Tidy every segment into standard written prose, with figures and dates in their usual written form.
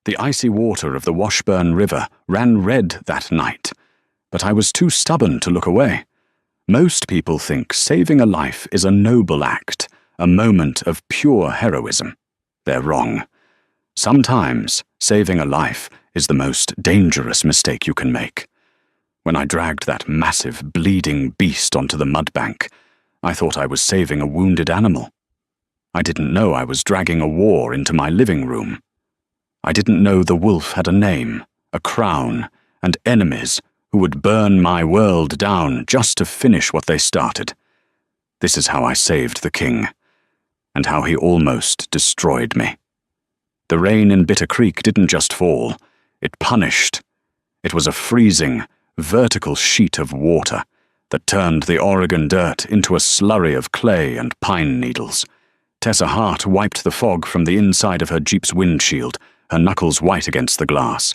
The icy water of the Washburn River ran red that night, but I was too stubborn to look away. Most people think saving a life is a noble act, a moment of pure heroism. They're wrong. Sometimes saving a life is the most dangerous mistake you can make. When I dragged that massive, bleeding beast onto the mud bank, I thought I was saving a wounded animal. I didn't know I was dragging a war into my living room. I didn't know the wolf had a name, a crown, and enemies who would burn my world down just to finish what they started. This is how I saved the king, and how he almost destroyed me. The rain in Bitter Creek didn't just fall, it punished. It was a freezing, vertical sheet of water that turned the Oregon dirt into a slurry of clay and pine needles. Tessa Hart wiped the fog from the inside of her Jeep's windshield, her knuckles white against the glass.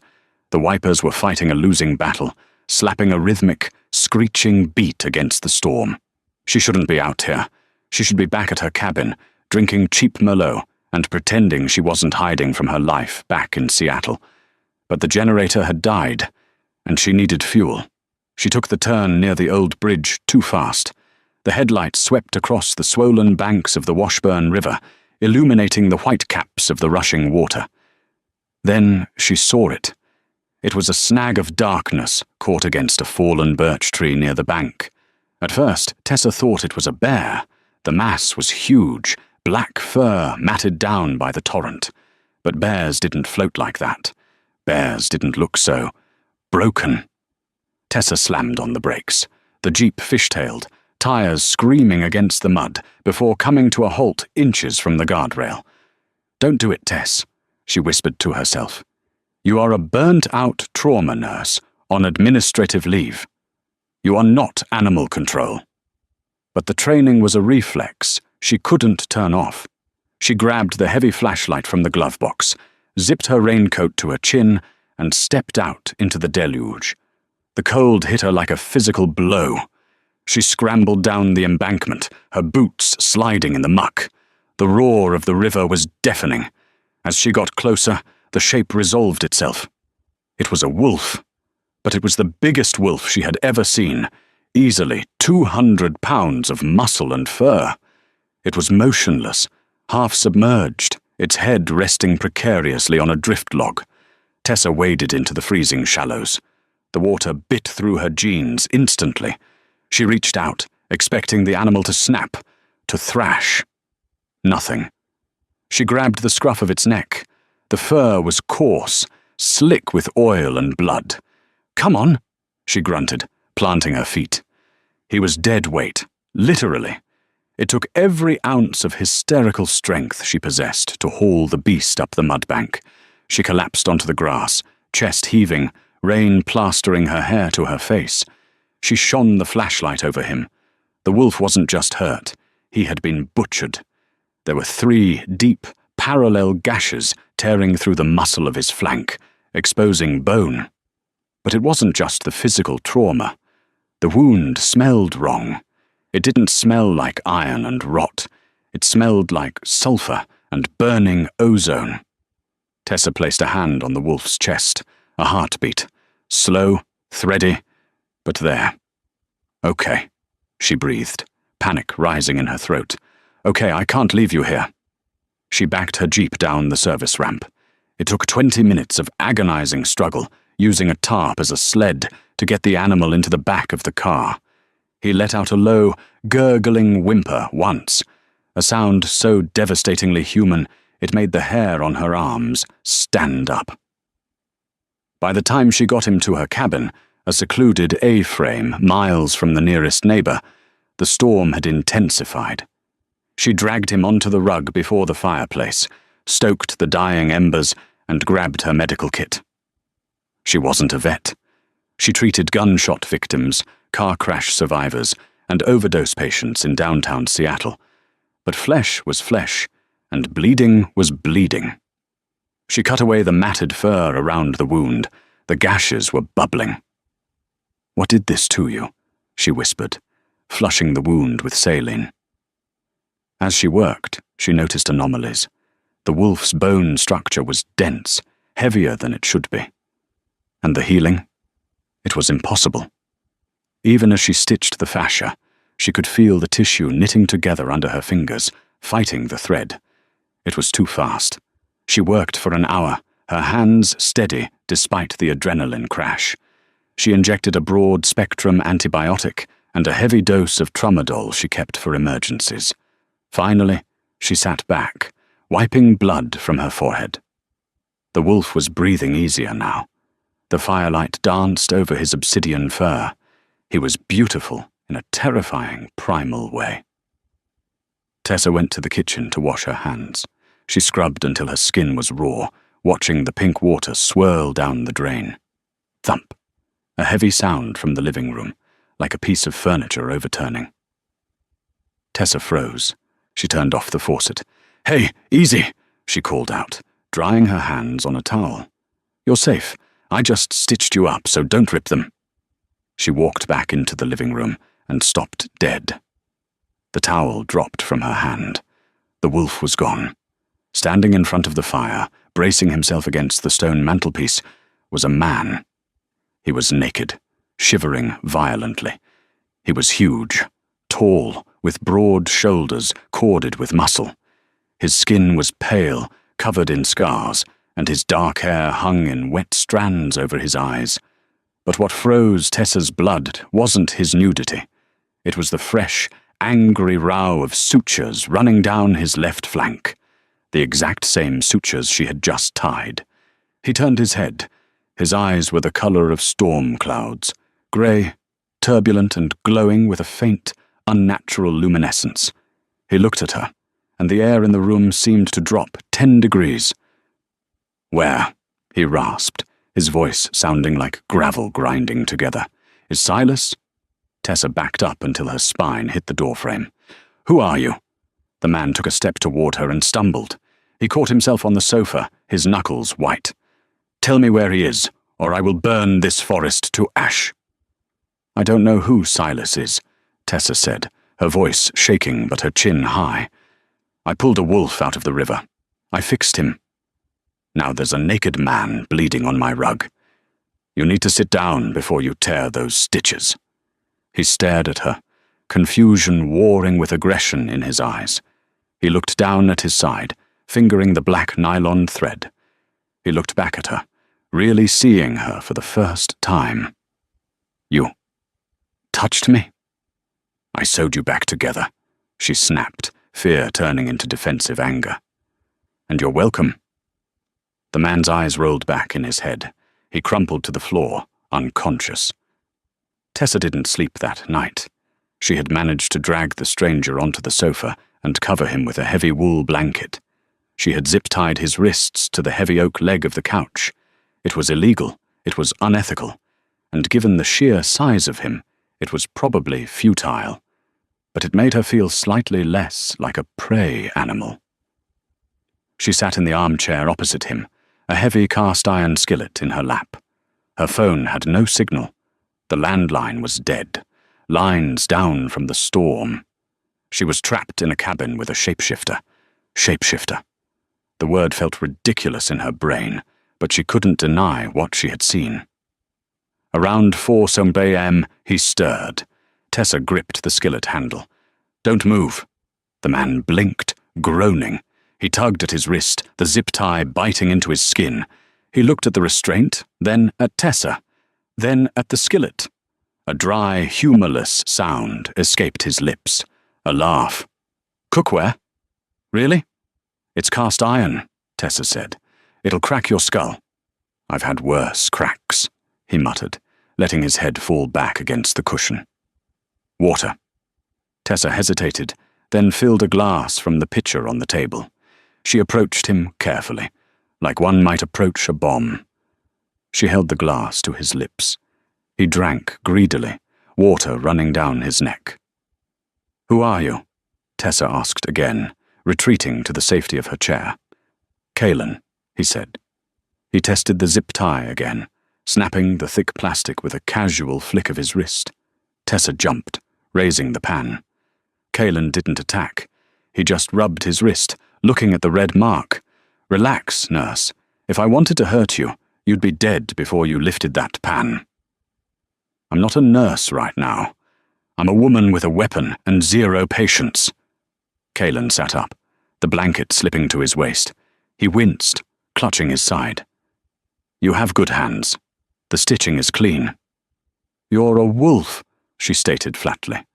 The wipers were fighting a losing battle, slapping a rhythmic, screeching beat against the storm. She shouldn't be out here. She should be back at her cabin, drinking cheap Merlot and pretending she wasn't hiding from her life back in Seattle. But the generator had died, and she needed fuel. She took the turn near the old bridge too fast. The headlights swept across the swollen banks of the Washburn River, illuminating the white caps of the rushing water. Then she saw it. It was a snag of darkness caught against a fallen birch tree near the bank. At first, Tessa thought it was a bear. The mass was huge, black fur matted down by the torrent. But bears didn't float like that. Bears didn't look so broken. Tessa slammed on the brakes. The Jeep fishtailed, tires screaming against the mud before coming to a halt inches from the guardrail. "Don't do it, Tess," she whispered to herself. "You are a burnt-out trauma nurse on administrative leave. You are not animal control." But the training was a reflex she couldn't turn off. She grabbed the heavy flashlight from the glove box, zipped her raincoat to her chin, and stepped out into the deluge. The cold hit her like a physical blow. She scrambled down the embankment, her boots sliding in the muck. The roar of the river was deafening. As she got closer, the shape resolved itself. It was a wolf, but it was the biggest wolf she had ever seen, easily 200 pounds of muscle and fur. It was motionless, half submerged, its head resting precariously on a drift log. Tessa waded into the freezing shallows. The water bit through her jeans instantly. She reached out, expecting the animal to snap, to thrash. Nothing. She grabbed the scruff of its neck. The fur was coarse, slick with oil and blood. "Come on," she grunted, planting her feet. He was dead weight, literally. It took every ounce of hysterical strength she possessed to haul the beast up the mud bank. She collapsed onto the grass, chest heaving, rain plastering her hair to her face. She shone the flashlight over him. The wolf wasn't just hurt. He had been butchered. There were 3 deep, parallel gashes tearing through the muscle of his flank, exposing bone. But it wasn't just the physical trauma. The wound smelled wrong. It didn't smell like iron and rot. It smelled like sulfur and burning ozone. Tessa placed a hand on the wolf's chest, a heartbeat. Slow, thready, but there. "Okay," she breathed, panic rising in her throat. "Okay, I can't leave you here." She backed her Jeep down the service ramp. It took 20 minutes of agonizing struggle, using a tarp as a sled to get the animal into the back of the car. He let out a low, gurgling whimper once, a sound so devastatingly human it made the hair on her arms stand up. By the time she got him to her cabin, a secluded A-frame miles from the nearest neighbor, the storm had intensified. She dragged him onto the rug before the fireplace, stoked the dying embers, and grabbed her medical kit. She wasn't a vet. She treated gunshot victims, car crash survivors, and overdose patients in downtown Seattle. But flesh was flesh, and bleeding was bleeding. She cut away the matted fur around the wound. The gashes were bubbling. "What did this to you?" she whispered, flushing the wound with saline. As she worked, she noticed anomalies. The wolf's bone structure was dense. heavier than it should be. And the healing? It was impossible. Even as she stitched the fascia, she could feel the tissue knitting together under her fingers, fighting the thread. It was too fast. She worked for an hour, her hands steady despite the adrenaline crash. She injected a broad-spectrum antibiotic and a heavy dose of tramadol she kept for emergencies. Finally, she sat back, wiping blood from her forehead. The wolf was breathing easier now. The firelight danced over his obsidian fur. He was beautiful in a terrifying, primal way. Tessa went to the kitchen to wash her hands. She scrubbed until her skin was raw, watching the pink water swirl down the drain. Thump! A heavy sound from the living room, like a piece of furniture overturning. Tessa froze. She turned off the faucet. "Hey, easy!" she called out, drying her hands on a towel. "You're safe. I just stitched you up, so don't rip them." She walked back into the living room and stopped dead. The towel dropped from her hand. The wolf was gone. Standing in front of the fire, bracing himself against the stone mantelpiece, was a man. He was naked, shivering violently. He was huge, tall, with broad shoulders corded with muscle. His skin was pale, covered in scars, and his dark hair hung in wet strands over his eyes. But what froze Tessa's blood wasn't his nudity. It was the fresh, angry row of sutures running down his left flank, the exact same sutures she had just tied. He turned his head. His eyes were the color of storm clouds, grey, turbulent and glowing with a faint, unnatural luminescence. He looked at her, and the air in the room seemed to drop 10 degrees. "Where?" he rasped, his voice sounding like gravel grinding together. "Is Silas?" Tessa backed up until her spine hit the doorframe. "Who are you?" The man took a step toward her and stumbled. He caught himself on the sofa, his knuckles white. "Tell me where he is, or I will burn this forest to ash." "I don't know who Silas is," Tessa said, her voice shaking but her chin high. "I pulled a wolf out of the river. I fixed him. Now there's a naked man bleeding on my rug. You need to sit down before you tear those stitches." He stared at her, confusion warring with aggression in his eyes. He looked down at his side, fingering the black nylon thread. He looked back at her, really seeing her for the first time. "You touched me?" "I sewed you back together," she snapped, fear turning into defensive anger. "And you're welcome." The man's eyes rolled back in his head. He crumpled to the floor, unconscious. Tessa didn't sleep that night. She had managed to drag the stranger onto the sofa and cover him with a heavy wool blanket. She had zip-tied his wrists to the heavy oak leg of the couch. It was illegal, it was unethical, and given the sheer size of him, it was probably futile. But it made her feel slightly less like a prey animal. She sat in the armchair opposite him, a heavy cast-iron skillet in her lap. Her phone had no signal. The landline was dead, lines down from the storm. She was trapped in a cabin with a shapeshifter. Shapeshifter. The word felt ridiculous in her brain, but she couldn't deny what she had seen. Around 4 a.m., he stirred. Tessa gripped the skillet handle. "Don't move." The man blinked, groaning. He tugged at his wrist, the zip tie biting into his skin. He looked at the restraint, then at Tessa, then at the skillet. A dry, humorless sound escaped his lips. A laugh. "Cookware? Really?" "It's cast iron," Tessa said. "It'll crack your skull." "I've had worse cracks," he muttered, letting his head fall back against the cushion. "Water." Tessa hesitated, then filled a glass from the pitcher on the table. She approached him carefully, like one might approach a bomb. She held the glass to his lips. He drank greedily, water running down his neck. "Who are you?" Tessa asked again, retreating to the safety of her chair. "Kalen," he said. He tested the zip tie again, snapping the thick plastic with a casual flick of his wrist. Tessa jumped, raising the pan. Kalen didn't attack. He just rubbed his wrist, looking at the red mark. "Relax, nurse. If I wanted to hurt you, you'd be dead before you lifted that pan. I'm not a nurse right now. I'm a woman with a weapon and zero patience. Kalen sat up, the blanket slipping to his waist. He winced, clutching his side. You have good hands. The stitching is clean. You're a wolf, she stated flatly.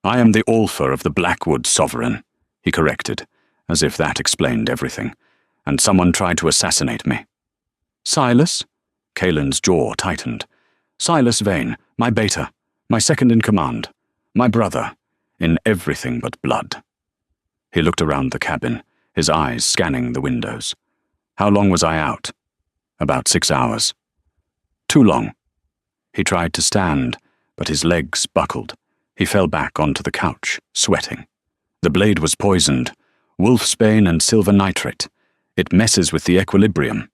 I am the Alpha of the Blackwood Sovereign, he corrected, as if that explained everything, and someone tried to assassinate me. Silas? Kalen's jaw tightened. Silas Vane, my beta, my second in command, my brother, in everything but blood. He looked around the cabin, his eyes scanning the windows. How long was I out? About 6 hours. Too long. He tried to stand, but his legs buckled. He fell back onto the couch, sweating. The blade was poisoned, wolfsbane and silver nitrate. It messes with the equilibrium.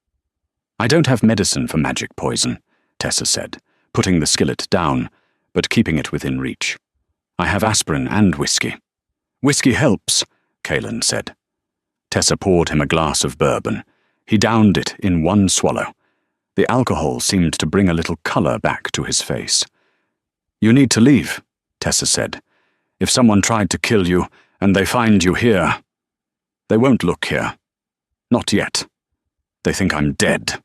I don't have medicine for magic poison, Tessa said, putting the skillet down, but keeping it within reach. I have aspirin and whiskey. Whiskey helps, Kalen said. Tessa poured him a glass of bourbon. He downed it in one swallow. The alcohol seemed to bring a little colour back to his face. You need to leave, Tessa said. If someone tried to kill you, and they find you here, they won't look here. Not yet. They think I'm dead.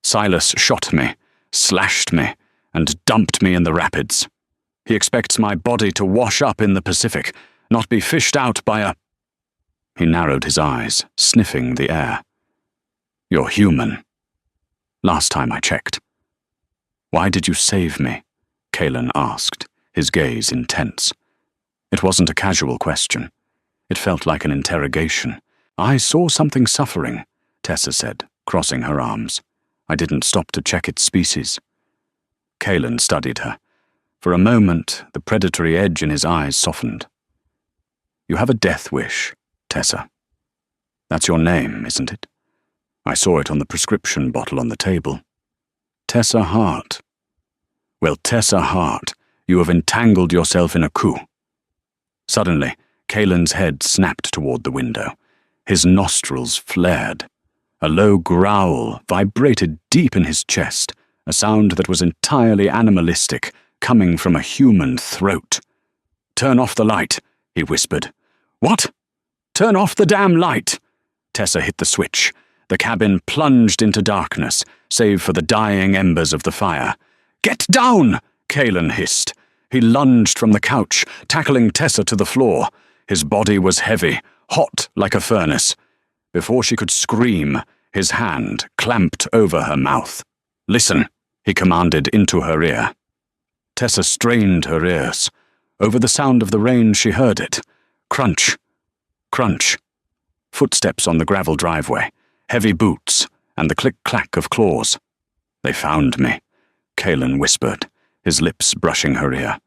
Silas shot me, slashed me, and dumped me in the rapids. He expects my body to wash up in the Pacific, not be fished out by a... He narrowed his eyes, sniffing the air. You're human. Last time I checked. Why did you save me? Kalen asked, his gaze intense. It wasn't a casual question. It felt like an interrogation. I saw something suffering, Tessa said, crossing her arms. I didn't stop to check its species. Kalen studied her. For a moment, the predatory edge in his eyes softened. You have a death wish, Tessa. That's your name, isn't it? I saw it on the prescription bottle on the table. Tessa Hart. Well, Tessa Hart, you have entangled yourself in a coup. Suddenly, Kalen's head snapped toward the window. His nostrils flared. A low growl vibrated deep in his chest, a sound that was entirely animalistic, coming from a human throat. Turn off the light, he whispered. What? Turn off the damn light! Tessa hit the switch. The cabin plunged into darkness, save for the dying embers of the fire. Get down! Kalen hissed. He lunged from the couch, tackling Tessa to the floor. His body was heavy, hot like a furnace. Before she could scream, his hand clamped over her mouth. Listen, he commanded into her ear. Tessa strained her ears. Over the sound of the rain she heard it. Crunch. Crunch. Footsteps on the gravel driveway. Heavy boots, and the click-clack of claws. They found me, Kalen whispered, his lips brushing her ear.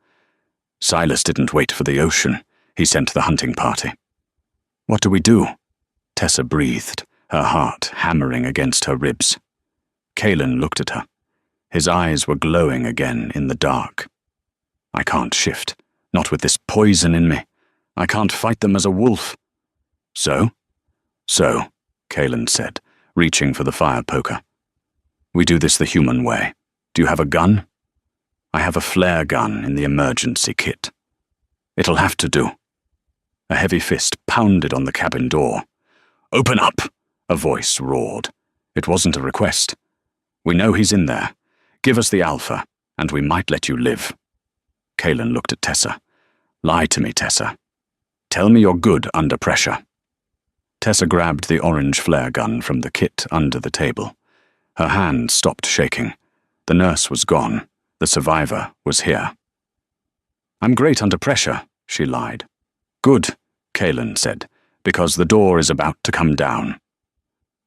Silas didn't wait for the ocean. He sent the hunting party. What do we do? Tessa breathed, her heart hammering against her ribs. Kalen looked at her. His eyes were glowing again in the dark. I can't shift, not with this poison in me. I can't fight them as a wolf. So? So, Kalen said, reaching for the fire poker. We do this the human way. Do you have a gun? I have a flare gun in the emergency kit. It'll have to do. A heavy fist pounded on the cabin door. Open up! A voice roared. It wasn't a request. We know he's in there. Give us the Alpha, and we might let you live. Kalen looked at Tessa. Lie to me, Tessa. Tell me you're good under pressure. Tessa grabbed the orange flare gun from the kit under the table. Her hand stopped shaking. The nurse was gone. The survivor was here. I'm great under pressure, she lied. Good, Kalen said, because the door is about to come down.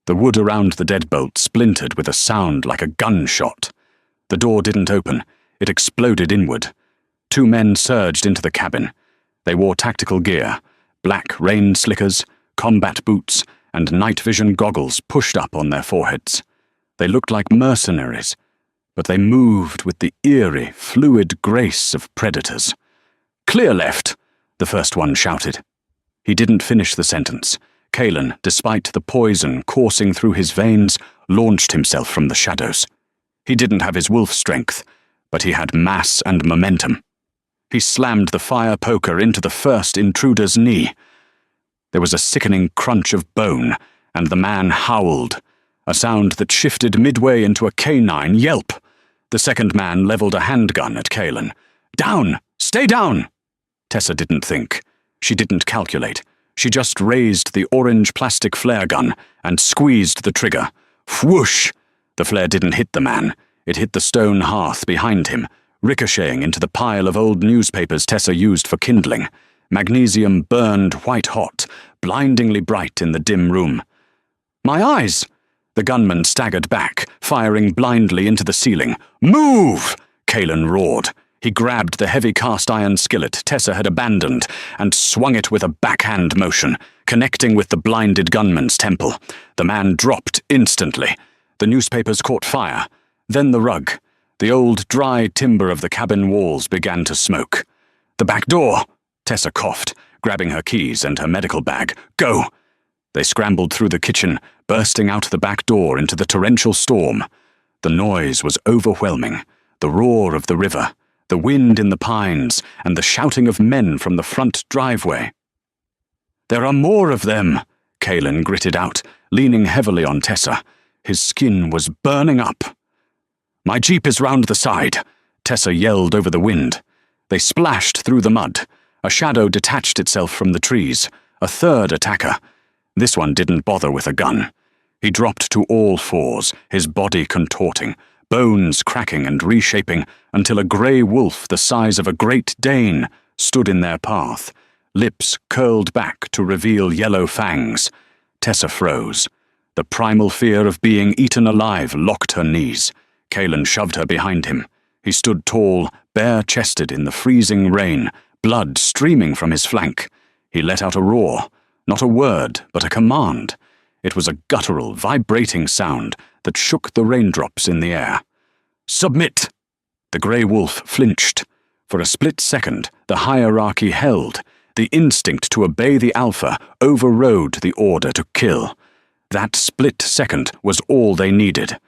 The wood around the deadbolt splintered with a sound like a gunshot. The door didn't open. It exploded inward. 2 men surged into the cabin. They wore tactical gear, black rain slickers, combat boots, and night vision goggles pushed up on their foreheads. They looked like mercenaries, but they moved with the eerie, fluid grace of predators. Clear left, the first one shouted. He didn't finish the sentence. Calen, despite the poison coursing through his veins, launched himself from the shadows. He didn't have his wolf strength, but he had mass and momentum. He slammed the fire poker into the first intruder's knee. There was a sickening crunch of bone, and the man howled, a sound that shifted midway into a canine yelp. The second man leveled a handgun at Calen. "Down! Stay down!" Tessa didn't think. She didn't calculate. She just raised the orange plastic flare gun and squeezed the trigger. Whoosh! The flare didn't hit the man. It hit the stone hearth behind him, ricocheting into the pile of old newspapers Tessa used for kindling. Magnesium burned white-hot, blindingly bright in the dim room. "My eyes!" The gunman staggered back, firing blindly into the ceiling. "Move!" Calen roared. He grabbed the heavy cast-iron skillet Tessa had abandoned and swung it with a backhand motion, connecting with the blinded gunman's temple. The man dropped instantly. The newspapers caught fire. Then the rug. The old dry timber of the cabin walls began to smoke. "The back door!" Tessa coughed, grabbing her keys and her medical bag. "Go!" They scrambled through the kitchen, bursting out the back door into the torrential storm. The noise was overwhelming. The roar of the river, the wind in the pines, and the shouting of men from the front driveway. "There are more of them," Calen gritted out, leaning heavily on Tessa. His skin was burning up. "My jeep is round the side," Tessa yelled over the wind. They splashed through the mud. A shadow detached itself from the trees. A third attacker. This one didn't bother with a gun. He dropped to all fours, his body contorting, bones cracking and reshaping, until a grey wolf the size of a Great Dane stood in their path, lips curled back to reveal yellow fangs. Tessa froze. The primal fear of being eaten alive locked her knees. Calen shoved her behind him. He stood tall, bare-chested in the freezing rain, blood streaming from his flank. He let out a roar, not a word, but a command. It was a guttural, vibrating sound that shook the raindrops in the air. "Submit!" The grey wolf flinched. For a split second, the hierarchy held. The instinct to obey the alpha overrode the order to kill. That split second was all they needed.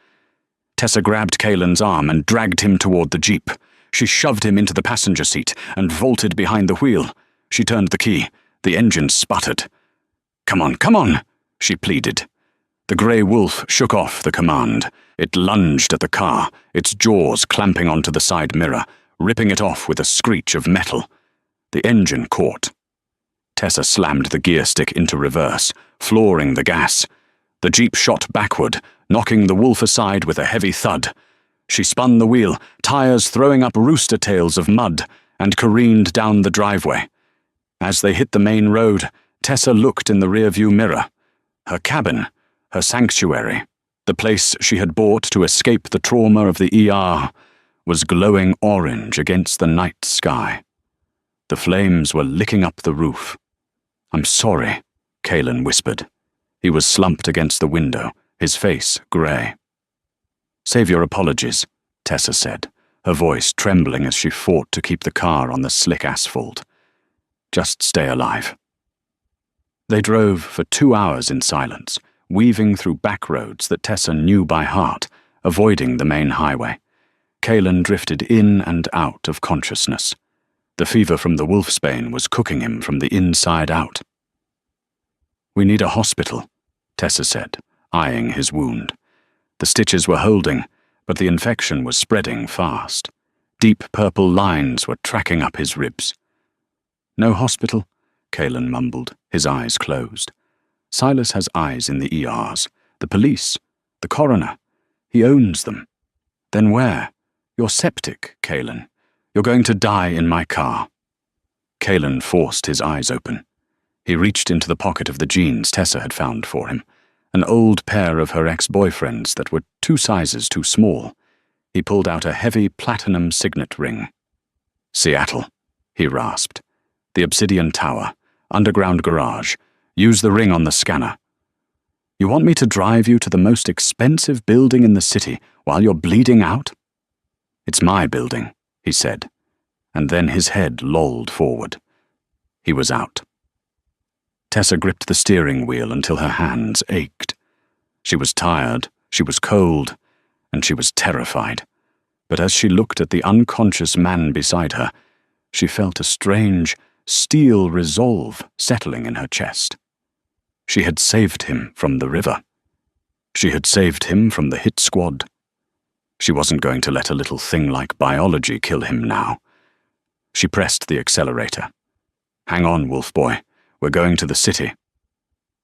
Tessa grabbed Calen's arm and dragged him toward the jeep. She shoved him into the passenger seat and vaulted behind the wheel. She turned the key. The engine sputtered. Come on," she pleaded. The grey wolf shook off the command. It lunged at the car, its jaws clamping onto the side mirror, ripping it off with a screech of metal. The engine caught. Tessa slammed the gear stick into reverse, flooring the gas. The jeep shot backward, knocking the wolf aside with a heavy thud. She spun the wheel, tires throwing up rooster tails of mud, and careened down the driveway. As they hit the main road, Tessa looked in the rearview mirror. Her cabin, her sanctuary, the place she had bought to escape the trauma of the ER, was glowing orange against the night sky. The flames were licking up the roof. "I'm sorry," Calen whispered. He was slumped against the window, his face grey. "Save your apologies," Tessa said, her voice trembling as she fought to keep the car on the slick asphalt. "Just stay alive." They drove for 2 hours in silence, weaving through back roads that Tessa knew by heart, avoiding the main highway. Calen drifted in and out of consciousness. The fever from the wolfsbane was cooking him from the inside out. "We need a hospital," Tessa said, eyeing his wound. The stitches were holding, but the infection was spreading fast. Deep purple lines were tracking up his ribs. "No hospital?" Calen mumbled, his eyes closed. "Silas has eyes in the ERs, the police, the coroner. He owns them. Then where? You're septic, Calen. You're going to die in my car." Calen forced his eyes open. He reached into the pocket of the jeans Tessa had found for him, an old pair of her ex-boyfriend's that were 2 sizes too small. He pulled out a heavy platinum signet ring. "Seattle," he rasped. "The Obsidian Tower, underground garage. Use the ring on the scanner." "You want me to drive you to the most expensive building in the city while you're bleeding out?" "It's my building," he said, and then his head lolled forward. He was out. Tessa gripped the steering wheel until her hands ached. She was tired, she was cold, and she was terrified. But as she looked at the unconscious man beside her, she felt a strange, steel resolve settling in her chest. She had saved him from the river. She had saved him from the hit squad. She wasn't going to let a little thing like biology kill him now. She pressed the accelerator. "Hang on, Wolf Boy. We're going to the city."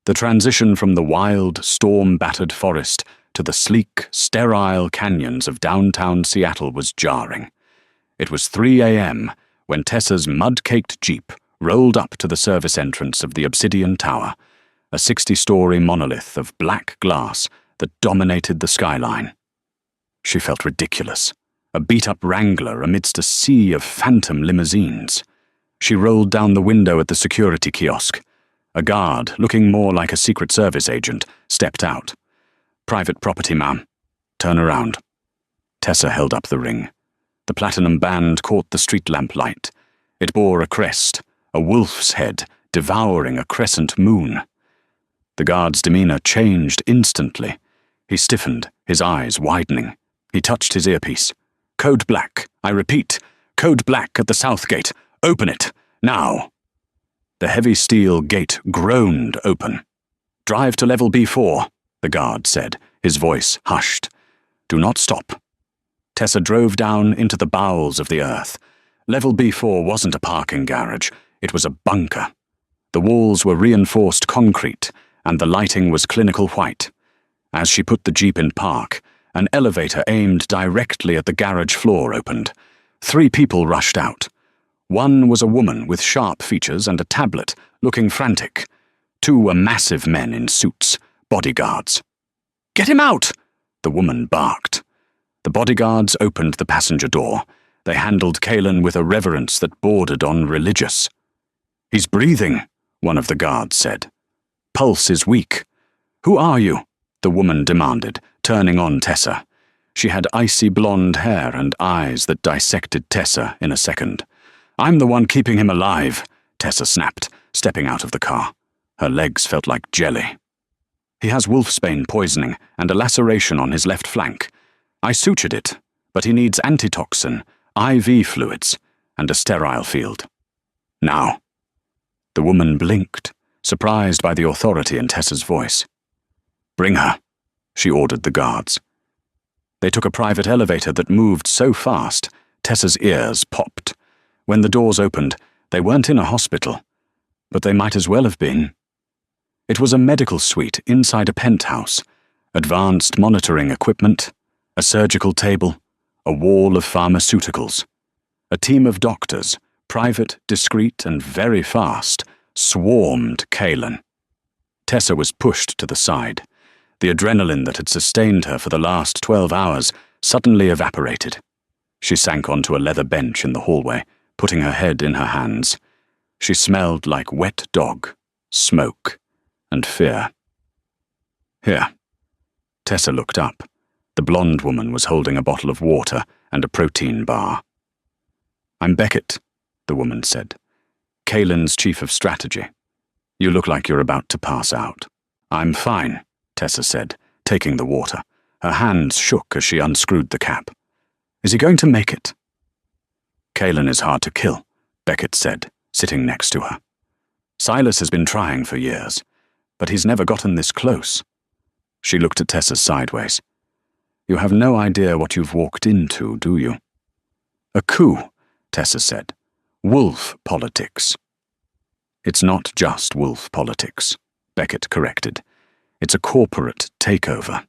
The transition from the wild, storm-battered forest to the sleek, sterile canyons of downtown Seattle was jarring. It was 3 a.m. when Tessa's mud-caked Jeep rolled up to the service entrance of the Obsidian Tower, a 60-story monolith of black glass that dominated the skyline. She felt ridiculous, a beat-up Wrangler amidst a sea of phantom limousines. She rolled down the window at the security kiosk. A guard, looking more like a Secret Service agent, stepped out. "Private property, ma'am. Turn around." Tessa held up the ring. The platinum band caught the street lamp light. It bore a crest, a wolf's head devouring a crescent moon. The guard's demeanor changed instantly. He stiffened, his eyes widening. He touched his earpiece. "Code black. I repeat, code black at the south gate. Open it. Now." The heavy steel gate groaned open. "Drive to level B4, the guard said, his voice hushed. "Do not stop." Tessa drove down into the bowels of the earth. Level B4 wasn't a parking garage. It was a bunker. The walls were reinforced concrete, and the lighting was clinical white. As she put the Jeep in park, an elevator aimed directly at the garage floor opened. 3 people rushed out. One was a woman with sharp features and a tablet, looking frantic. 2 were massive men in suits, bodyguards. "Get him out!" the woman barked. The bodyguards opened the passenger door. They handled Kalen with a reverence that bordered on religious. "He's breathing," one of the guards said. "Pulse is weak." "Who are you?" the woman demanded, turning on Tessa. She had icy blonde hair and eyes that dissected Tessa in a second. "I'm the one keeping him alive," Tessa snapped, stepping out of the car. Her legs felt like jelly. "He has wolfsbane poisoning and a laceration on his left flank. I sutured it, but he needs antitoxin, IV fluids, and a sterile field. Now." The woman blinked, surprised by the authority in Tessa's voice. "Bring her," she ordered the guards. They took a private elevator that moved so fast, Tessa's ears popped. When the doors opened, they weren't in a hospital, but they might as well have been. It was a medical suite inside a penthouse, advanced monitoring equipment, a surgical table, a wall of pharmaceuticals. A team of doctors, private, discreet, and very fast, swarmed Kalen. Tessa was pushed to the side. The adrenaline that had sustained her for the last 12 hours suddenly evaporated. She sank onto a leather bench in the hallway, putting her head in her hands. She smelled like wet dog, smoke, and fear. "Here." Tessa looked up. The blonde woman was holding a bottle of water and a protein bar. "I'm Beckett," the woman said. "Kalen's chief of strategy. You look like you're about to pass out." "I'm fine," Tessa said, taking the water. Her hands shook as she unscrewed the cap. "Is he going to make it?" "Kalen is hard to kill," Beckett said, sitting next to her. "Silas has been trying for years, but he's never gotten this close." She looked at Tessa sideways. "You have no idea what you've walked into, do you?" "A coup," Tessa said. "Wolf politics." "It's not just wolf politics," Beckett corrected. "It's a corporate takeover.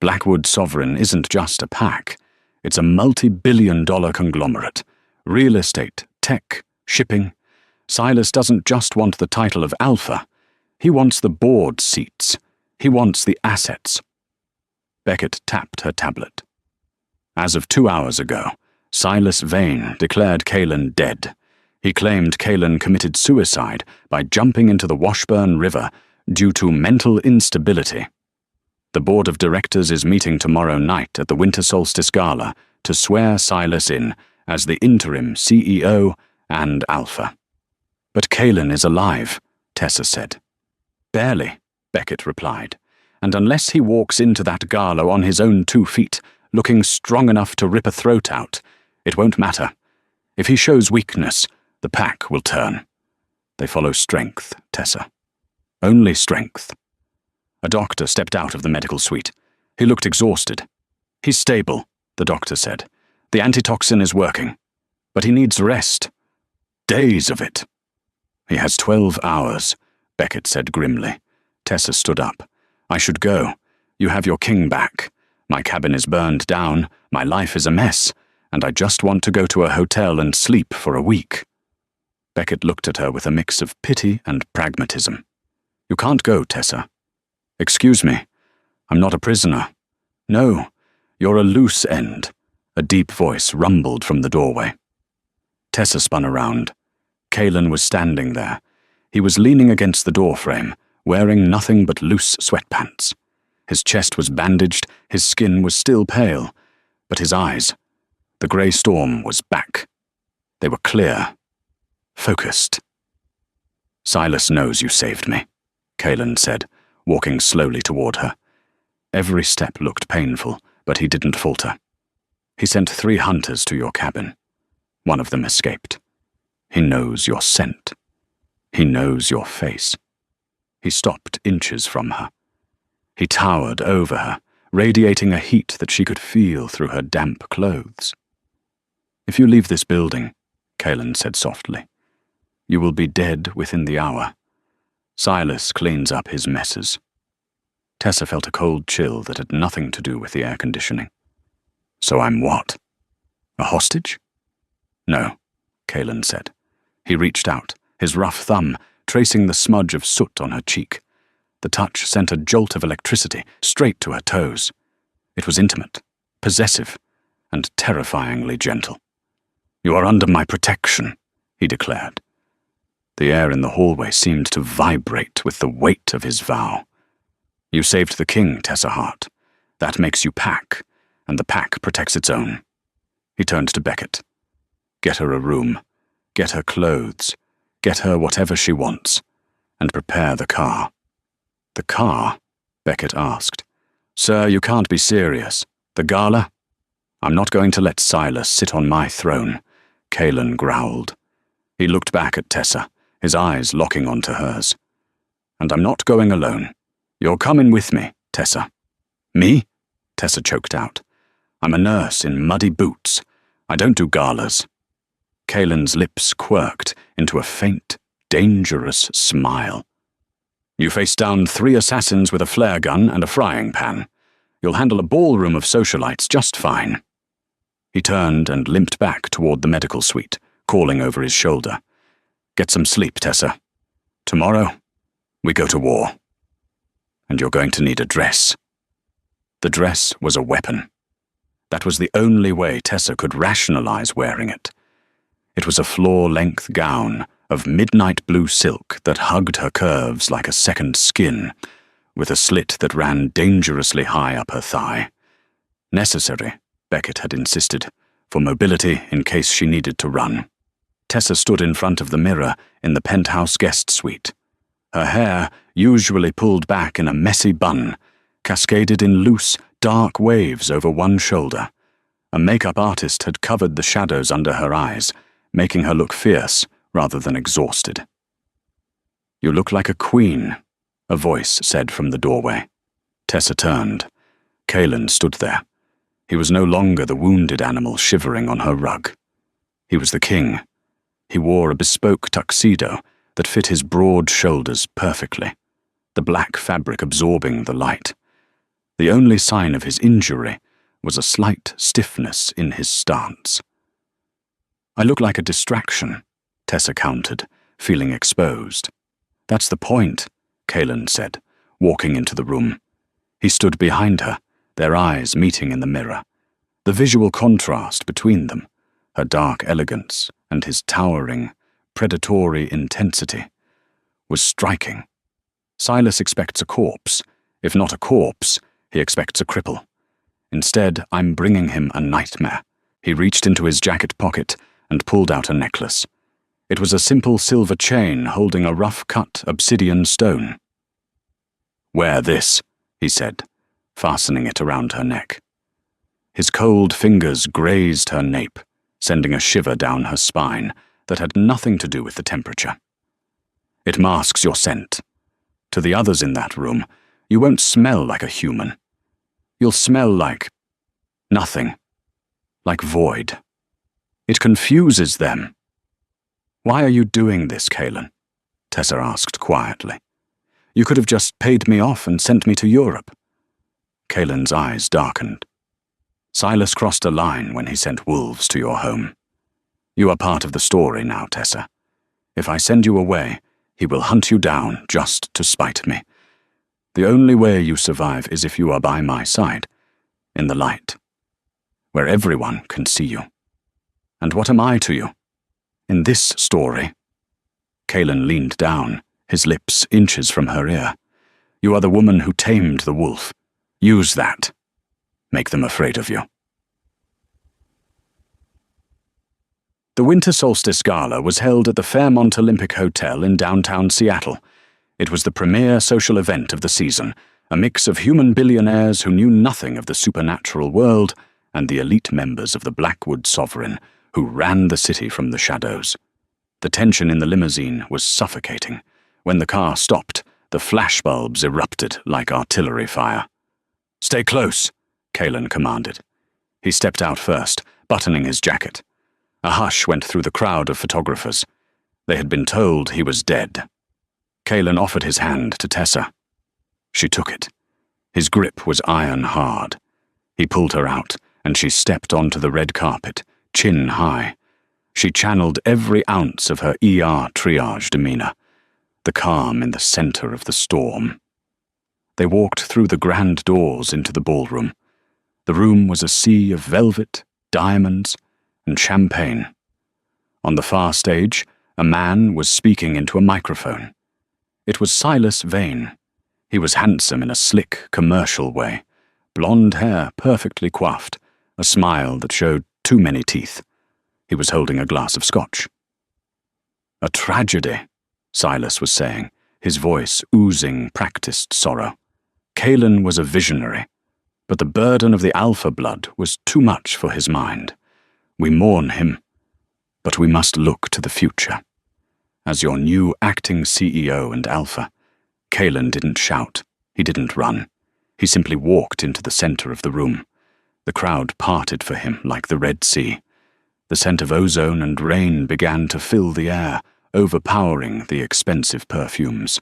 Blackwood Sovereign isn't just a pack. It's a multi-billion-dollar conglomerate. Real estate, tech, shipping. Silas doesn't just want the title of Alpha. He wants the board seats. He wants the assets." Beckett tapped her tablet. As of 2 hours ago, Silas Vane declared Kalen dead. He claimed Kalen committed suicide by jumping into the Washburn River due to mental instability. The board of directors is meeting tomorrow night at the Winter Solstice Gala to swear Silas in as the interim CEO and Alpha. "But Kalen is alive," Tessa said. Barely, Beckett replied, and unless he walks into that gala on his own 2 feet, looking strong enough to rip a throat out, it won't matter. If he shows weakness, the pack will turn. They follow strength, Tessa. Only strength. A doctor stepped out of the medical suite. He looked exhausted. He's stable, the doctor said. The antitoxin is working. But he needs rest. Days of it. He has 12 hours, Beckett said grimly. Tessa stood up. I should go. You have your king back. My cabin is burned down, my life is a mess, and I just want to go to a hotel and sleep for a week. Beckett looked at her with a mix of pity and pragmatism. You can't go, Tessa. Excuse me. I'm not a prisoner. No, you're a loose end. A deep voice rumbled from the doorway. Tessa spun around. Calen was standing there. He was leaning against the doorframe, wearing nothing but loose sweatpants. His chest was bandaged, his skin was still pale, but his eyes, the grey storm was back. They were clear, focused. Silas knows you saved me, Calen said, walking slowly toward her. Every step looked painful, but he didn't falter. He sent 3 hunters to your cabin. One of them escaped. He knows your scent. He knows your face. He stopped inches from her. He towered over her, radiating a heat that she could feel through her damp clothes. If you leave this building, Calen said softly, you will be dead within the hour. Silas cleans up his messes. Tessa felt a cold chill that had nothing to do with the air conditioning. So I'm what? A hostage? No, Calen said. He reached out, his rough thumb tracing the smudge of soot on her cheek. The touch sent a jolt of electricity straight to her toes. It was intimate, possessive, and terrifyingly gentle. You are under my protection, he declared. The air in the hallway seemed to vibrate with the weight of his vow. You saved the king, Tessa Hart. That makes you pack, and the pack protects its own. He turned to Beckett. Get her a room. Get her clothes. Get her whatever she wants. And prepare the car. The car? Beckett asked. Sir, you can't be serious. The gala? I'm not going to let Silas sit on my throne, Calen growled. He looked back at Tessa, his eyes locking onto hers. And I'm not going alone. You're coming with me, Tessa. Me? Tessa choked out. I'm a nurse in muddy boots. I don't do galas. Calen's lips quirked into a faint, dangerous smile. You face down 3 assassins with a flare gun and a frying pan. You'll handle a ballroom of socialites just fine. He turned and limped back toward the medical suite, calling over his shoulder. Get some sleep, Tessa. Tomorrow, we go to war. And you're going to need a dress. The dress was a weapon. That was the only way Tessa could rationalize wearing it. It was a floor-length gown of midnight blue silk that hugged her curves like a second skin, with a slit that ran dangerously high up her thigh. Necessary, Beckett had insisted, for mobility in case she needed to run. Tessa stood in front of the mirror in the penthouse guest suite. Her hair, usually pulled back in a messy bun, cascaded in loose, dark waves over one shoulder. A makeup artist had covered the shadows under her eyes, making her look fierce rather than exhausted. You look like a queen, a voice said from the doorway. Tessa turned. Calen stood there. He was no longer the wounded animal shivering on her rug. He was the king. He wore a bespoke tuxedo that fit his broad shoulders perfectly, the black fabric absorbing the light. The only sign of his injury was a slight stiffness in his stance. I look like a distraction, Tessa countered, feeling exposed. That's the point, Calen said, walking into the room. He stood behind her, their eyes meeting in the mirror. The visual contrast between them, her dark elegance and his towering, predatory intensity, was striking. Silas expects a corpse. If not a corpse, he expects a cripple. Instead, I'm bringing him a nightmare. He reached into his jacket pocket and pulled out a necklace. It was a simple silver chain holding a rough-cut obsidian stone. "Wear this," he said, fastening it around her neck. His cold fingers grazed her nape, sending a shiver down her spine that had nothing to do with the temperature. "It masks your scent. To the others in that room, you won't smell like a human. You'll smell like nothing, like void. It confuses them." "Why are you doing this, Kaylin?" Tessa asked quietly. "You could have just paid me off and sent me to Europe." Kaylin's eyes darkened. "Silas crossed a line when he sent wolves to your home. You are part of the story now, Tessa. If I send you away, he will hunt you down just to spite me. The only way you survive is if you are by my side, in the light, where everyone can see you. And what am I to you? In this story—" Kaylin leaned down, his lips inches from her ear. "You are the woman who tamed the wolf. Use that. Make them afraid of you." The Winter Solstice Gala was held at the Fairmont Olympic Hotel in downtown Seattle. It was the premier social event of the season, a mix of human billionaires who knew nothing of the supernatural world and the elite members of the Blackwood Sovereign, who ran the city from the shadows. The tension in the limousine was suffocating. When the car stopped, the flashbulbs erupted like artillery fire. "Stay close," Kaylin commanded. He stepped out first, buttoning his jacket. A hush went through the crowd of photographers. They had been told he was dead. Kaylin offered his hand to Tessa. She took it. His grip was iron hard. He pulled her out, and she stepped onto the red carpet, chin high. She channeled every ounce of her ER triage demeanor, the calm in the center of the storm. They walked through the grand doors into the ballroom. The room was a sea of velvet, diamonds, and champagne. On the far stage, a man was speaking into a microphone. It was Silas Vane. He was handsome in a slick, commercial way, blonde hair perfectly coiffed, a smile that showed too many teeth. He was holding a glass of scotch. "A tragedy," Silas was saying, his voice oozing practiced sorrow. Kaylin was a visionary, but the burden of the Alpha blood was too much for his mind. "We mourn him, but we must look to the future. As your new acting CEO and Alpha," Kaylin didn't shout. He didn't run. He simply walked into the center of the room. The crowd parted for him like the Red Sea. The scent of ozone and rain began to fill the air, overpowering the expensive perfumes.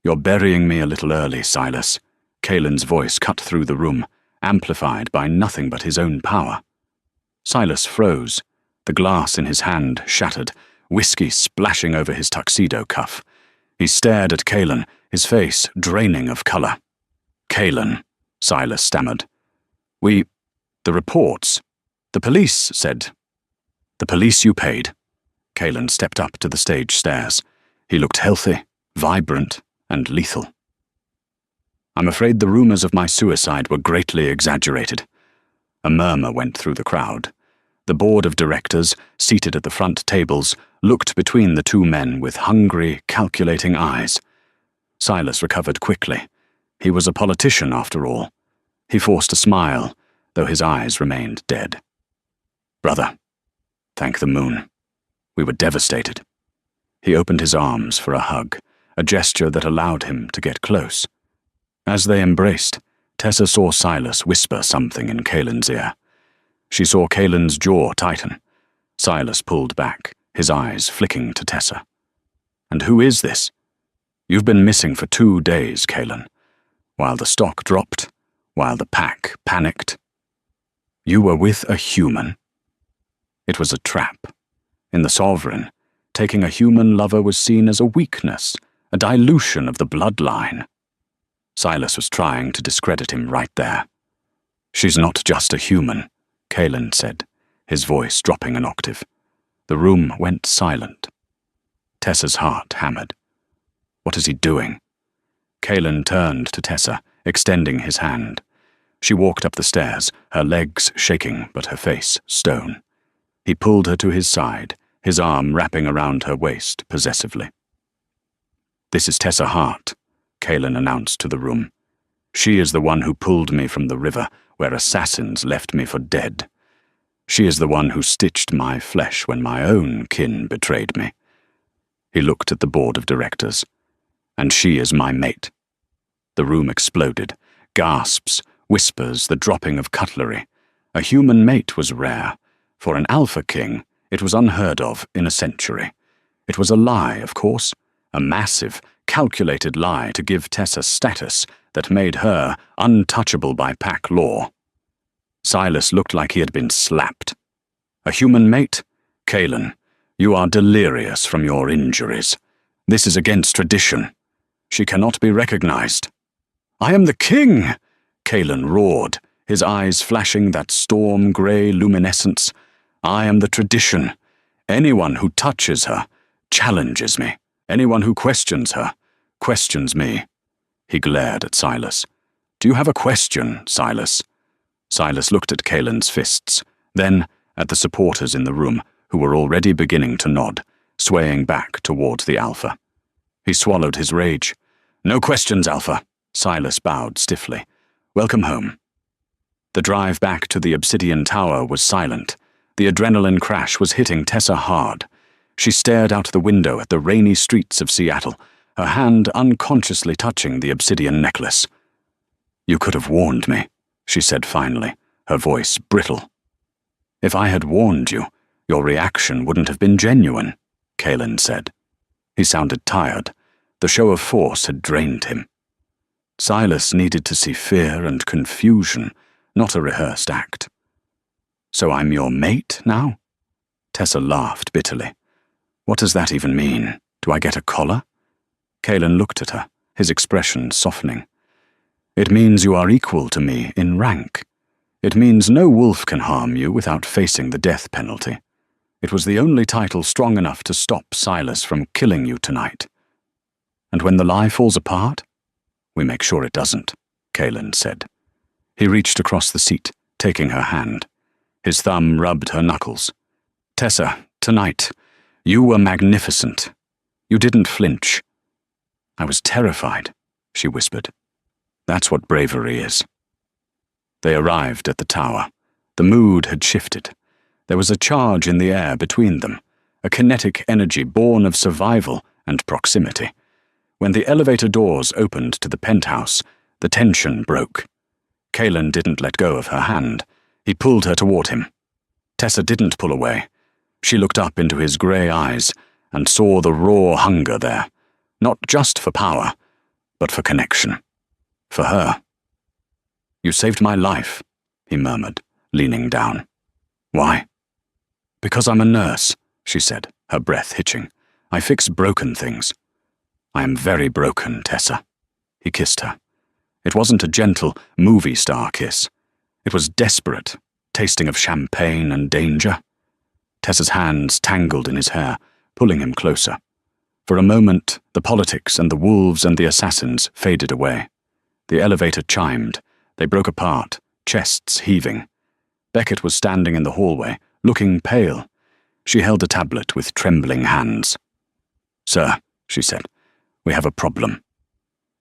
"You're burying me a little early, Silas." Kaylin's voice cut through the room, amplified by nothing but his own power. Silas froze, the glass in his hand shattered, whiskey splashing over his tuxedo cuff. He stared at Kaylin, his face draining of color. "Kaylin," Silas stammered. The reports. The police said." "The police you paid." Kaylin stepped up to the stage stairs. He looked healthy, vibrant, and lethal. "I'm afraid the rumors of my suicide were greatly exaggerated." A murmur went through the crowd. The board of directors, seated at the front tables, looked between the two men with hungry, calculating eyes. Silas recovered quickly. He was a politician, after all. He forced a smile, though his eyes remained dead. "Brother, thank the moon. We were devastated." He opened his arms for a hug, a gesture that allowed him to get close. As they embraced, Tessa saw Silas whisper something in Kaylin's ear. She saw Kaylin's jaw tighten. Silas pulled back, his eyes flicking to Tessa. "And who is this? You've been missing for 2 days, Kaylin. While the stock dropped, while the pack panicked. You were with a human." It was a trap. In the Sovereign, taking a human lover was seen as a weakness, a dilution of the bloodline. Silas was trying to discredit him right there. "She's not just a human," Kaylin said, his voice dropping an octave. The room went silent. Tessa's heart hammered. What is he doing? Kaylin turned to Tessa, extending his hand. She walked up the stairs, her legs shaking but her face stone. He pulled her to his side, his arm wrapping around her waist possessively. "This is Tessa Hart. Kaelin announced to the room. "She is the one who pulled me from the river where assassins left me for dead. She is the one who stitched my flesh when my own kin betrayed me." He looked at the board of directors. "And she is my mate." The room exploded. Gasps, whispers, the dropping of cutlery. A human mate was rare. For an Alpha King, it was unheard of in a century. It was a lie, of course, a massive, calculated lie to give Tessa status that made her untouchable by pack law. Silas looked like he had been slapped. "A human mate? Kaelin, you are delirious from your injuries. This is against tradition. She cannot be recognized." "I am the king!" Kaelin roared, his eyes flashing that storm-grey luminescence. "I am the tradition. Anyone who touches her challenges me. Anyone who questions her questions me." He glared at Silas. "Do you have a question, Silas?" Silas looked at Kaelin's fists, then at the supporters in the room, who were already beginning to nod, swaying back towards the Alpha. He swallowed his rage. "No questions, Alpha." Silas bowed stiffly. "Welcome home." The drive back to the Obsidian Tower was silent. The adrenaline crash was hitting Tessa hard. She stared out the window at the rainy streets of Seattle, her hand unconsciously touching the obsidian necklace. "You could have warned me," she said finally, her voice brittle. "If I had warned you, your reaction wouldn't have been genuine," Kaelin said. He sounded tired. The show of force had drained him. Silas needed to see fear and confusion, not a rehearsed act. "So I'm your mate now?" Tessa laughed bitterly. "What does that even mean? Do I get a collar?" Kaelin looked at her, his expression softening. "It means you are equal to me in rank. It means no wolf can harm you without facing the death penalty. It was the only title strong enough to stop Silas from killing you tonight. And when the lie falls apart, we make sure it doesn't," Kaelin said. He reached across the seat, taking her hand. His thumb rubbed her knuckles. "Tessa, tonight, you were magnificent. You didn't flinch." "I was terrified," she whispered. "That's what bravery is." They arrived at the tower. The mood had shifted. There was a charge in the air between them, a kinetic energy born of survival and proximity. When the elevator doors opened to the penthouse, the tension broke. Kaelin didn't let go of her hand. He pulled her toward him. Tessa didn't pull away. She looked up into his grey eyes and saw the raw hunger there, not just for power, but for connection. For her. "You saved my life," he murmured, leaning down. "Why?" "Because I'm a nurse," she said, her breath hitching. "I fix broken things." "I am very broken, Tessa." He kissed her. It wasn't a gentle, movie star kiss. It was desperate, tasting of champagne and danger. Tessa's hands tangled in his hair, pulling him closer. For a moment, the politics and the wolves and the assassins faded away. The elevator chimed. They broke apart, chests heaving. Beckett was standing in the hallway, looking pale. She held a tablet with trembling hands. "Sir," she said, "we have a problem."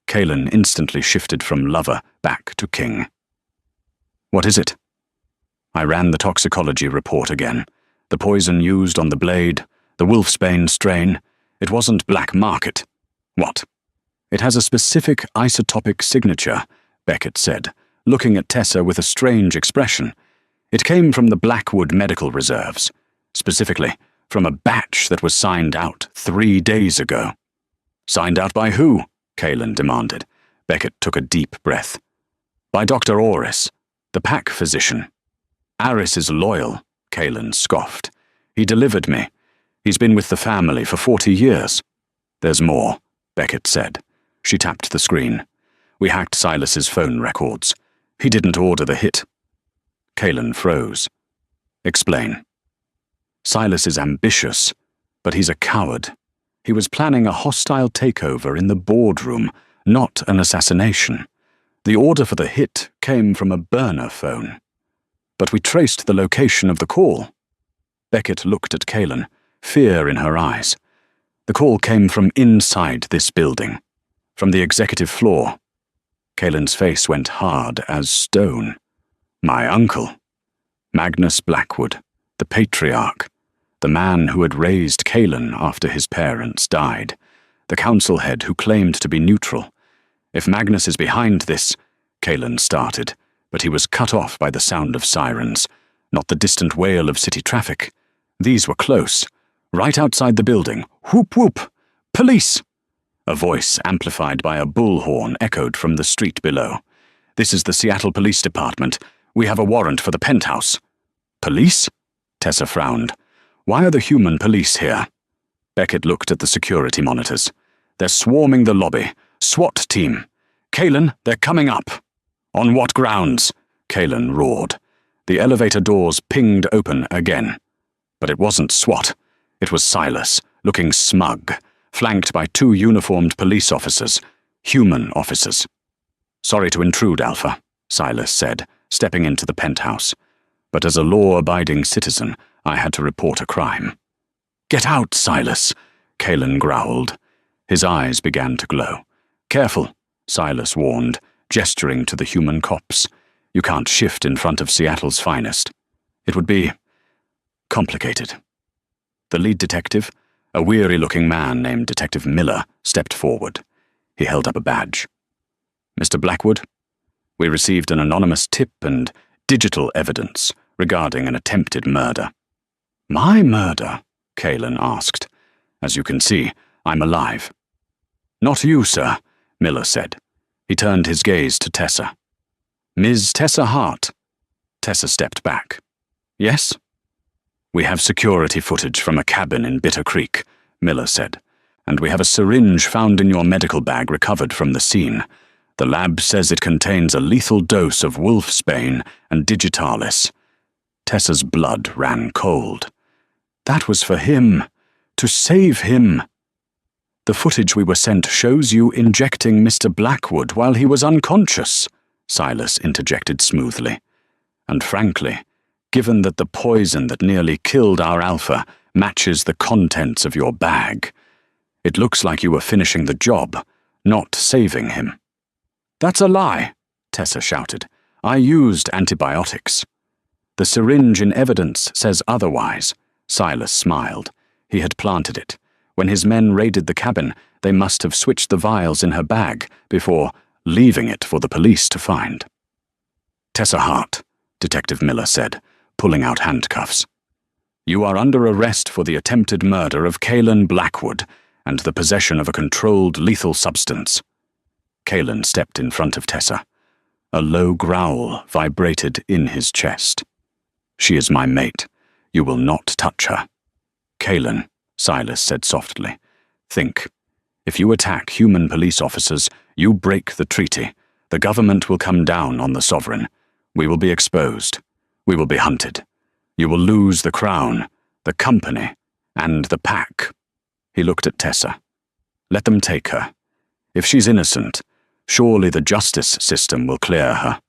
Kaelin instantly shifted from lover back to king. "What is it?" I ran the toxicology report again. The poison used on the blade, the wolfsbane strain, it wasn't black market. "What?" "It has a specific isotopic signature," Beckett said, looking at Tessa with a strange expression. "It came from the Blackwood Medical Reserves, specifically from a batch that was signed out 3 days ago." "Signed out by who?" Kaelin demanded. Beckett took a deep breath. "By Dr. Orris, the pack physician." "Aris is loyal," Kaelin scoffed. "He delivered me. He's been with the family for 40 years. "There's more," Beckett said. She tapped the screen. "We hacked Silas's phone records. He didn't order the hit." Kaelin froze. "Explain." "Silas is ambitious, but he's a coward. He was planning a hostile takeover in the boardroom, not an assassination. The order for the hit came from a burner phone. But we traced the location of the call." Beckett looked at Kaelin, fear in her eyes. "The call came from inside this building. from the executive floor. Kaelin's face went hard as stone. My uncle. Magnus Blackwood, the patriarch, the man who had raised Kaelin after his parents died, the council head who claimed to be neutral. If Magnus is behind this, Kaelin started, but he was cut off by the sound of sirens, not the distant wail of city traffic. These were close, right outside the building. Whoop whoop! Police! A voice amplified by a bullhorn echoed from the street below. This is the Seattle Police Department. We have a warrant for the penthouse. Police? Tessa frowned. Why are the human police here? Beckett looked at the security monitors. They're swarming the lobby. SWAT team. Kaelin, they're coming up. On what grounds? Kaelin roared. The elevator doors pinged open again. But it wasn't SWAT. It was Silas, looking smug, flanked by 2 uniformed police officers, human officers. Sorry to intrude, Alpha, Silas said, stepping into the penthouse. But as a law-abiding citizen, I had to report a crime. Get out, Silas, Kaelin growled. His eyes began to glow. Careful, Silas warned, gesturing to the human cops. You can't shift in front of Seattle's finest. It would be complicated. The lead detective, a weary-looking man named Detective Miller, stepped forward. He held up a badge. Mr. Blackwood, we received an anonymous tip and digital evidence regarding an attempted murder. My murder? Kaelin asked. As you can see, I'm alive. Not you, sir, Miller said. He turned his gaze to Tessa. Ms. Tessa Hart. Tessa stepped back. Yes? We have security footage from a cabin in Bitter Creek, Miller said, and we have a syringe found in your medical bag recovered from the scene. The lab says it contains a lethal dose of wolfsbane and digitalis. Tessa's blood ran cold. That was for him. To save him. The footage we were sent shows you injecting Mr. Blackwood while he was unconscious, Silas interjected smoothly. And frankly, given that the poison that nearly killed our Alpha matches the contents of your bag, it looks like you were finishing the job, not saving him. That's a lie, Tessa shouted. I used antibiotics. The syringe in evidence says otherwise, Silas smiled. He had planted it. When his men raided the cabin, they must have switched the vials in her bag before leaving it for the police to find. Tessa Hart, Detective Miller said, pulling out handcuffs. You are under arrest for the attempted murder of Kaelin Blackwood and the possession of a controlled lethal substance. Kaelin stepped in front of Tessa. A low growl vibrated in his chest. She is my mate. You will not touch her. Kaelin, Silas said softly, think. If you attack human police officers, you break the treaty. The government will come down on the Sovereign. We will be exposed. We will be hunted. You will lose the crown, the company, and the pack. He looked at Tessa. Let them take her. If she's innocent, surely the justice system will clear her.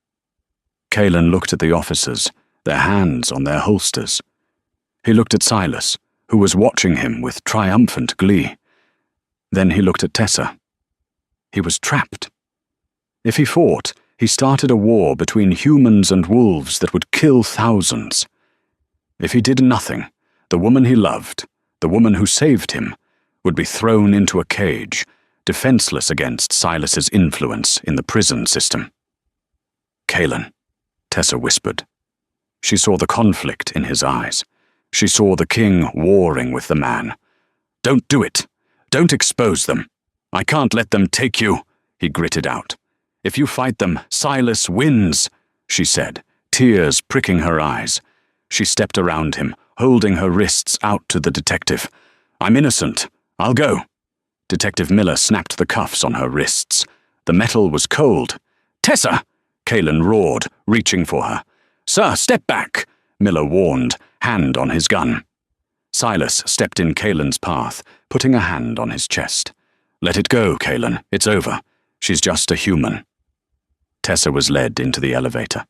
Kaelin looked at the officers, their hands on their holsters. He looked at Silas, who was watching him with triumphant glee. Then he looked at Tessa. He was trapped. If he fought, he started a war between humans and wolves that would kill thousands. If he did nothing, the woman he loved, the woman who saved him, would be thrown into a cage, defenseless against Silas's influence in the prison system. Kaelin, Tessa whispered. She saw the conflict in his eyes. She saw the king warring with the man. Don't do it. Don't expose them. I can't let them take you, he gritted out. If you fight them, Silas wins, she said, tears pricking her eyes. She stepped around him, holding her wrists out to the detective. I'm innocent. I'll go. Detective Miller snapped the cuffs on her wrists. The metal was cold. Tessa! Kaelin roared, reaching for her. Sir, step back, Miller warned, hand on his gun. Silas stepped in Kaelin's path, putting a hand on his chest. Let it go, Kaelin. It's over. She's just a human. Tessa was led into the elevator.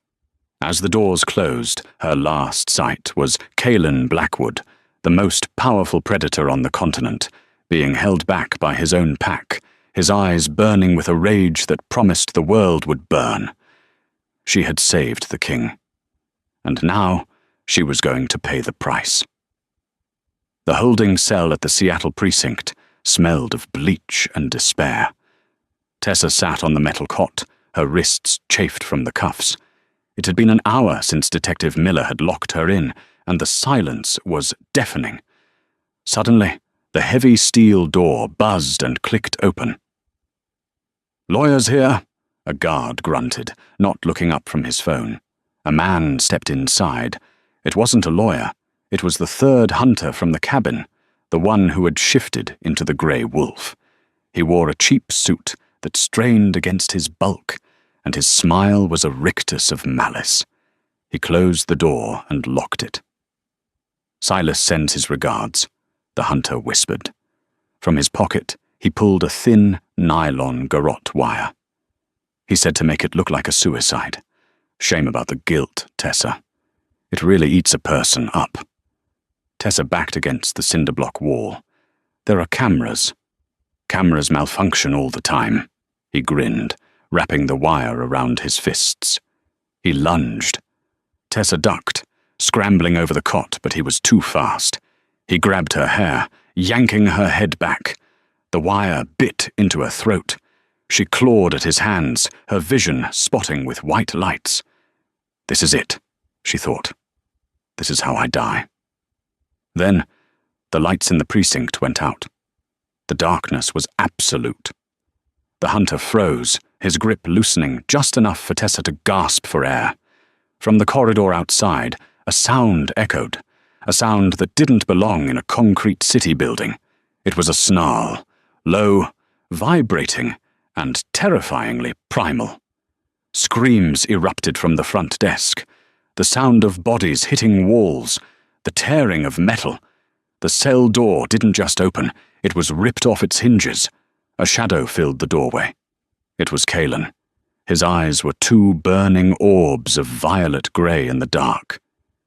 As the doors closed, her last sight was Kaelin Blackwood, the most powerful predator on the continent, being held back by his own pack, his eyes burning with a rage that promised the world would burn. She had saved the king, and now she was going to pay the price. The holding cell at the Seattle precinct smelled of bleach and despair. Tessa sat on the metal cot, her wrists chafed from the cuffs. It had been an hour since Detective Miller had locked her in, and the silence was deafening. Suddenly, the heavy steel door buzzed and clicked open. "Lawyers here," a guard grunted, not looking up from his phone. A man stepped inside. It wasn't a lawyer. It was the third hunter from the cabin, the one who had shifted into the Grey Wolf. He wore a cheap suit that strained against his bulk, and his smile was a rictus of malice. He closed the door and locked it. "Silas sends his regards," the hunter whispered. From his pocket, he pulled a thin, nylon garrote wire. He said to make it look like a suicide. Shame about the guilt, Tessa. It really eats a person up. Tessa backed against the cinder block wall. There are cameras. Cameras malfunction all the time. He grinned, wrapping the wire around his fists. He lunged. Tessa ducked, scrambling over the cot, but he was too fast. He grabbed her hair, yanking her head back. The wire bit into her throat. She clawed at his hands, her vision spotting with white lights. "This is it," she thought. "This is how I die." Then, the lights in the precinct went out. The darkness was absolute. The hunter froze, his grip loosening just enough for Tessa to gasp for air. From the corridor outside, a sound echoed, a sound that didn't belong in a concrete city building. It was a snarl, low, vibrating, and terrifyingly primal. Screams erupted from the front desk, the sound of bodies hitting walls, the tearing of metal. The cell door didn't just open, it was ripped off its hinges. A shadow filled the doorway. It was Kalen. His eyes were two burning orbs of violet grey in the dark.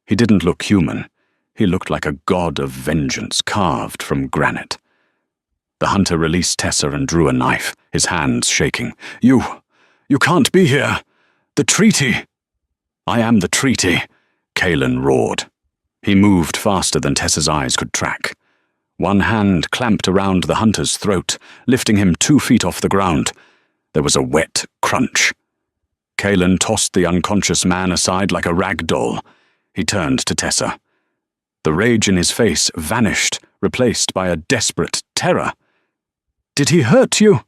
He didn't look human. He looked like a god of vengeance carved from granite. The hunter released Tessa and drew a knife, his hands shaking. You can't be here. The treaty." "I am the treaty," Kalen roared. He moved faster than Tessa's eyes could track. One hand clamped around the hunter's throat, lifting him 2 feet off the ground. There was a wet crunch. Kalen tossed the unconscious man aside like a rag doll. He turned to Tessa. The rage in his face vanished, replaced by a desperate terror. "Did he hurt you?"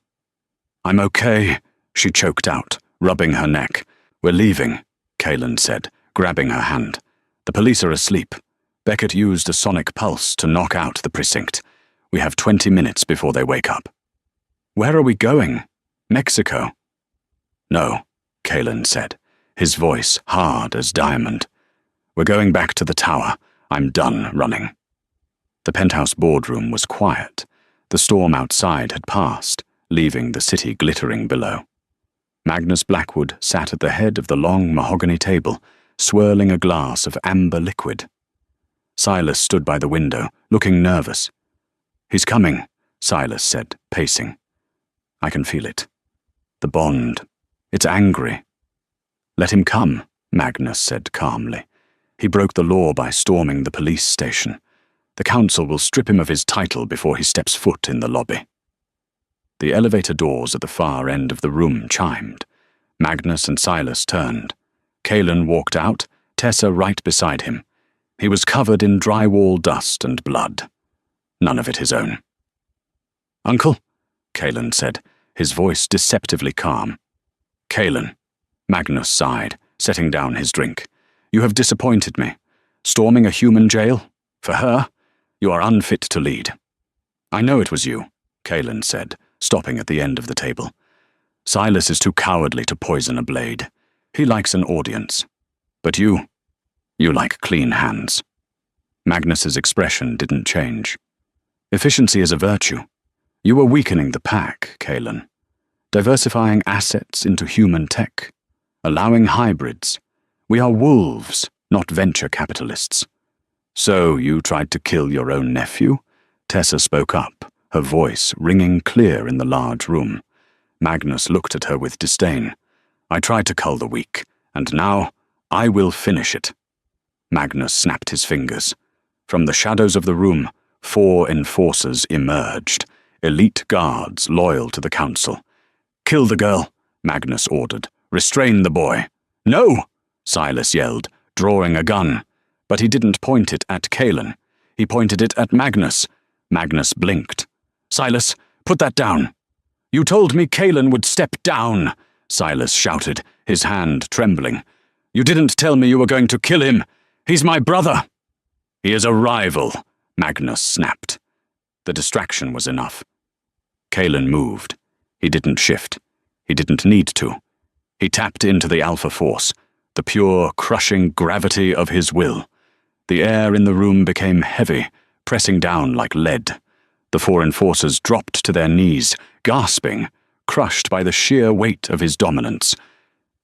"I'm okay," she choked out, rubbing her neck. "We're leaving," Kalen said, grabbing her hand. "The police are asleep. Beckett used a sonic pulse to knock out the precinct. We have 20 minutes before they wake up." "Where are we going? Mexico?" "No," Kalen said, his voice hard as diamond. "We're going back to the tower. I'm done running." The penthouse boardroom was quiet. The storm outside had passed, leaving the city glittering below. Magnus Blackwood sat at the head of the long mahogany table, swirling a glass of amber liquid. Silas stood by the window, looking nervous. "He's coming," Silas said, pacing. "I can feel it. The bond. It's angry." "Let him come," Magnus said calmly. "He broke the law by storming the police station. The council will strip him of his title before he steps foot in the lobby." The elevator doors at the far end of the room chimed. Magnus and Silas turned. Kalen walked out, Tessa right beside him. He was covered in drywall dust and blood. None of it his own. "Uncle?" Kalen said, his voice deceptively calm. "Kalen," Magnus sighed, setting down his drink. "You have disappointed me. Storming a human jail? For her? You are unfit to lead." "I know it was you," Kalen said, stopping at the end of the table. "Silas is too cowardly to poison a blade. He likes an audience. But you like clean hands." Magnus's expression didn't change. "Efficiency is a virtue. You are weakening the pack, Kalen. Diversifying assets into human tech. Allowing hybrids. We are wolves, not venture capitalists." "So you tried to kill your own nephew?" Tessa spoke up, her voice ringing clear in the large room. Magnus looked at her with disdain. "I tried to cull the weak, and now I will finish it." Magnus snapped his fingers. From the shadows of the room, 4 enforcers emerged, elite guards loyal to the council. "Kill the girl," Magnus ordered. "Restrain the boy." "No!" Silas yelled, drawing a gun. But he didn't point it at Kaelan. He pointed it at Magnus. Magnus blinked. "Silas, put that down." "You told me Kaelan would step down," Silas shouted, his hand trembling. "You didn't tell me you were going to kill him. He's my brother." "He is a rival," Magnus snapped. The distraction was enough. Kaelan moved. He didn't shift. He didn't need to. He tapped into the Alpha Force, the pure, crushing gravity of his will. The air in the room became heavy, pressing down like lead. The 4 enforcers dropped to their knees, gasping, crushed by the sheer weight of his dominance.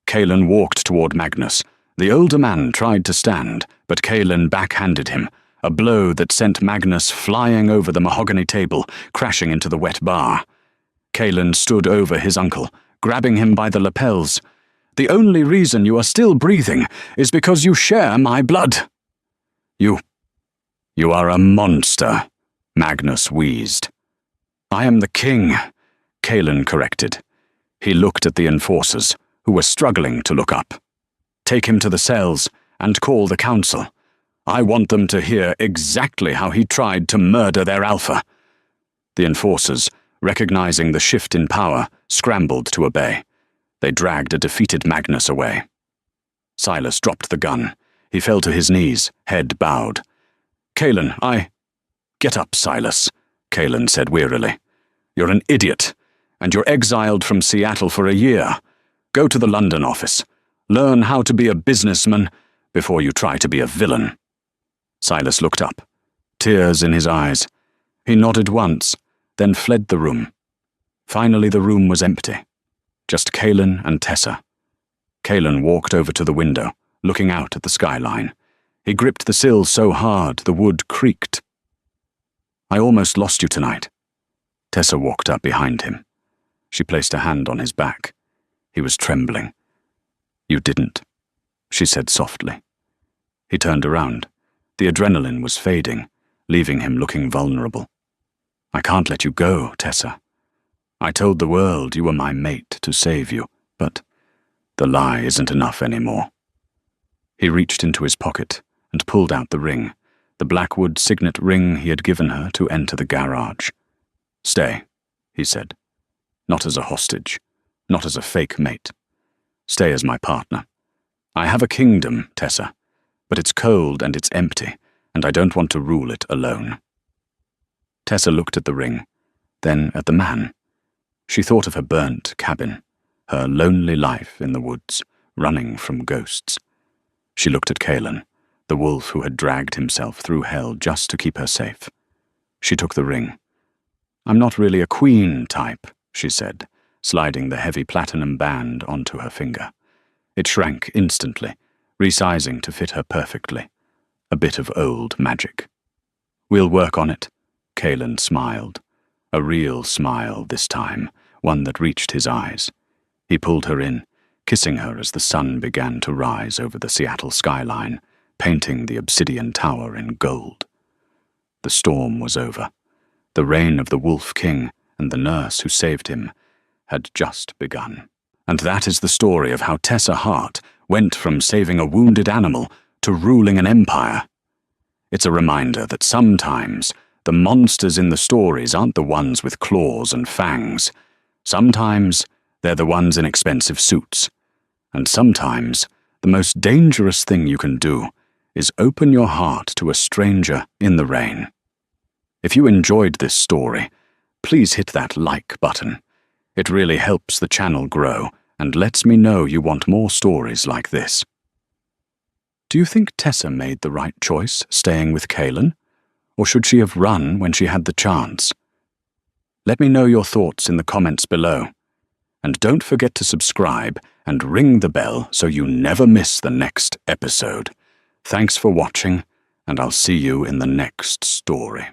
Kaelan walked toward Magnus. The older man tried to stand, but Kaelan backhanded him, a blow that sent Magnus flying over the mahogany table, crashing into the wet bar. Kaelan stood over his uncle, grabbing him by the lapels. "The only reason you are still breathing is because you share my blood." You are a monster," Magnus wheezed. "I am the king," Kaelan corrected. He looked at the enforcers, who were struggling to look up. "Take him to the cells and call the council. I want them to hear exactly how he tried to murder their alpha." The enforcers, recognizing the shift in power, scrambled to obey. They dragged a defeated Magnus away. Silas dropped the gun. He fell to his knees, head bowed. "Kaelan, Get up, Silas," Kaelan said wearily. "You're an idiot, and you're exiled from Seattle for a year. Go to the London office. Learn how to be a businessman before you try to be a villain." Silas looked up, tears in his eyes. He nodded once, then fled the room. Finally the room was empty. Just Kaelan and Tessa. Kaelan walked over to the window, looking out at the skyline. He gripped the sill so hard the wood creaked. "I almost lost you tonight." Tessa walked up behind him. She placed a hand on his back. He was trembling. "You didn't," she said softly. He turned around. The adrenaline was fading, leaving him looking vulnerable. "I can't let you go, Tessa. I told the world you were my mate to save you, but the lie isn't enough anymore." He reached into his pocket and pulled out the ring, the Blackwood signet ring he had given her to enter the garage. "Stay," he said. "Not as a hostage, not as a fake mate. Stay as my partner. I have a kingdom, Tessa, but it's cold and it's empty, and I don't want to rule it alone." Tessa looked at the ring, then at the man. She thought of her burnt cabin, her lonely life in the woods, running from ghosts. She looked at Kaelan, the wolf who had dragged himself through hell just to keep her safe. She took the ring. "I'm not really a queen type," she said, sliding the heavy platinum band onto her finger. It shrank instantly, resizing to fit her perfectly. A bit of old magic. "We'll work on it," Kaelan smiled. A real smile this time, one that reached his eyes. He pulled her in, kissing her as the sun began to rise over the Seattle skyline, painting the obsidian tower in gold. The storm was over. The reign of the Wolf King and the nurse who saved him had just begun. And that is the story of how Tessa Hart went from saving a wounded animal to ruling an empire. It's a reminder that sometimes the monsters in the stories aren't the ones with claws and fangs. Sometimes they're the ones in expensive suits. And sometimes the most dangerous thing you can do is open your heart to a stranger in the rain. If you enjoyed this story, please hit that like button. It really helps the channel grow and lets me know you want more stories like this. Do you think Tessa made the right choice staying with Kaelan? Or should she have run when she had the chance? Let me know your thoughts in the comments below. And don't forget to subscribe and ring the bell so you never miss the next episode. Thanks for watching, and I'll see you in the next story.